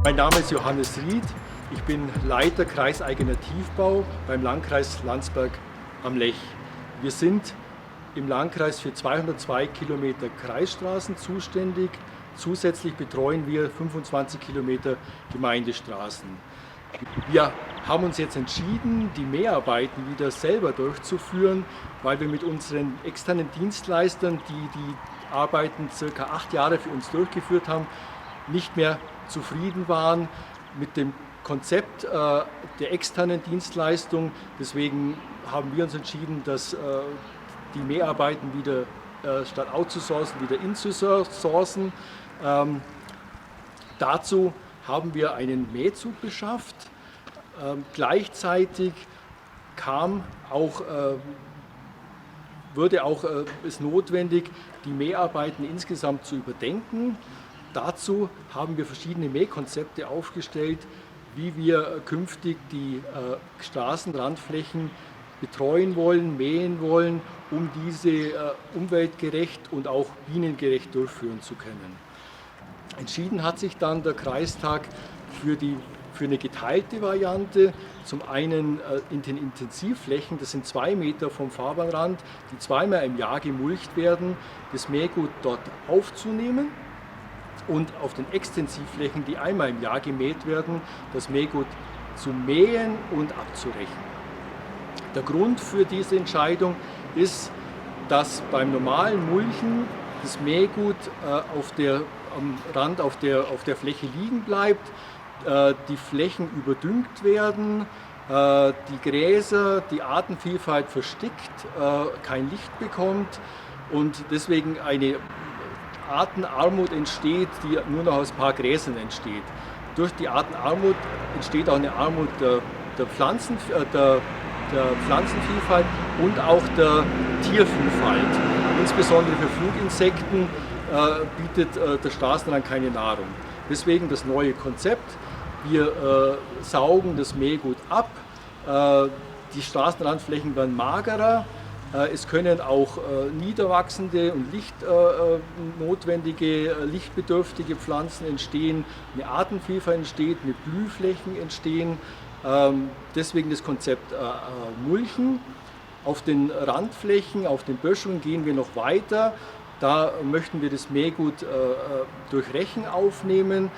Mein Name ist Johannes Ried. Ich bin Leiter kreiseigener Tiefbau beim Landkreis Landsberg am Lech. Wir sind im Landkreis für 202 Kilometer Kreisstraßen zuständig. Zusätzlich betreuen wir 25 Kilometer Gemeindestraßen. Wir haben uns jetzt entschieden, die Mehrarbeiten wieder selber durchzuführen, weil wir mit unseren externen Dienstleistern, die die Arbeiten circa 8 Jahre für uns durchgeführt haben, nicht mehr zufrieden waren mit dem Konzept der externen Dienstleistung. Deswegen haben wir uns entschieden, dass die Mehrarbeiten wieder statt outzusourcen, wieder inzusourcen. Dazu haben wir einen Mähzug beschafft. Gleichzeitig wurde auch es notwendig, die Mäharbeiten insgesamt zu überdenken. Dazu haben wir verschiedene Mähkonzepte aufgestellt, wie wir künftig die Straßenrandflächen betreuen wollen, mähen wollen, um diese umweltgerecht und auch bienengerecht durchführen zu können. Entschieden hat sich dann der Kreistag für eine geteilte Variante. Zum einen in den Intensivflächen, das sind 2 Meter vom Fahrbahnrand, die zweimal im Jahr gemulcht werden, das Mähgut dort aufzunehmen. Und auf den Extensivflächen, die einmal im Jahr gemäht werden, das Mähgut zu mähen und abzurechen. Der Grund für diese Entscheidung ist, dass beim normalen Mulchen das Mähgut am Rand auf der Fläche liegen bleibt, die Flächen überdüngt werden, die Gräser, die Artenvielfalt verstickt, kein Licht bekommt und deswegen eine Artenarmut entsteht, die nur noch aus ein paar Gräsern entsteht. Durch die Artenarmut entsteht auch eine Armut der Pflanzenvielfalt und auch der Tiervielfalt. Insbesondere für Fluginsekten bietet der Straßenrand keine Nahrung. Deswegen das neue Konzept. Wir saugen das Mähgut ab, die Straßenrandflächen werden magerer. Es können auch niederwachsende und notwendige, lichtbedürftige Pflanzen entstehen, eine Artenvielfalt entsteht, eine Blühflächen entstehen. Deswegen das Konzept Mulchen. Auf den Randflächen, auf den Böschungen gehen wir noch weiter. Da möchten wir das Mähgut durch Rechen aufnehmen,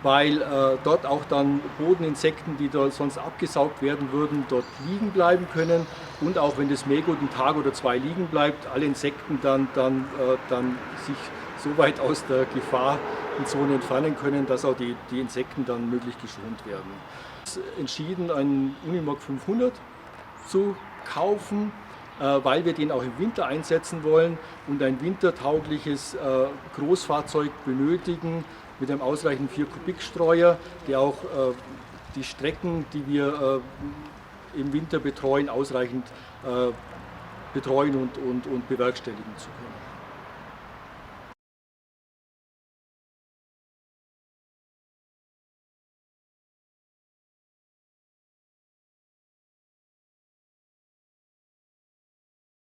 weil dort auch dann Bodeninsekten, die da sonst abgesaugt werden würden, dort liegen bleiben können. Und auch wenn das Mähgut einen Tag oder 2 liegen bleibt, alle Insekten dann sich so weit aus der Gefahrenzone entfernen können, dass auch die Insekten dann möglichst geschont werden. Es ist entschieden, einen Unimog 500 zu kaufen, weil wir den auch im Winter einsetzen wollen und ein wintertaugliches Großfahrzeug benötigen mit einem ausreichenden 4-Kubik-Streuer, der auch die Strecken, die wir im Winter betreuen, ausreichend betreuen und bewerkstelligen zu können.